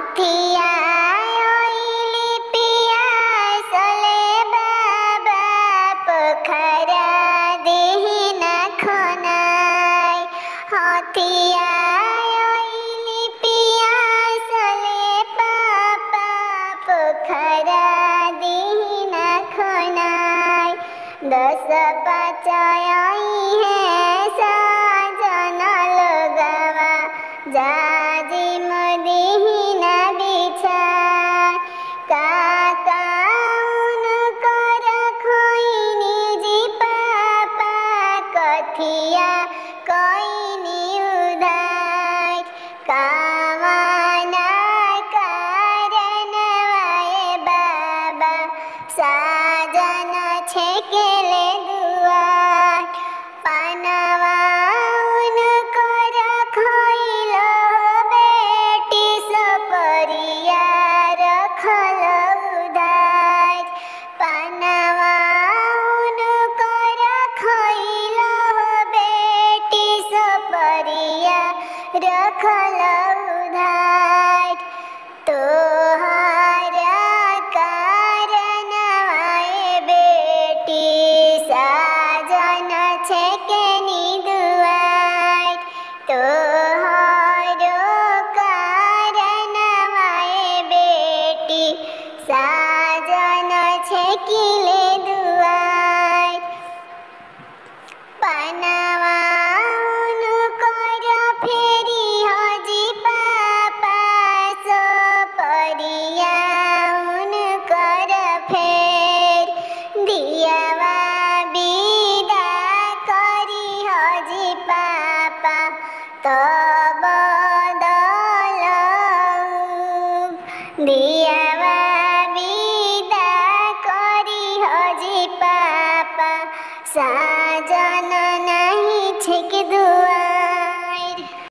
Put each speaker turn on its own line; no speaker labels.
हथिया ओइली पिया सले बाबा पोखरा देहि ना खनाय हथिया ओइली पिया सले पापा पोखरा देहि ना खनाय दस पाचाई है साजन लगवा जाजी मदेहि ना बिछा काका कर खोइनी जी पापा कथिया कोइनी उधार कामना कारणवाए बाबा साजन छेकेले दुआर पानवा कर खइलो बेटी सपरिया रखल उधार पानवा कर खइलो बेटी सपरिया रखल उधार तोहरा कारणवाए बेटी साजन छेकेनी दुआर तोहरो कारणवाए बेटी साजन छेकिले दुआर पानवा कर फेरी हजी पापा सपरिया कर फेर दियावा विदा करी हजी पापा तब बदल दियावा विदा करी हजी पापा साजन नहीं छेक दू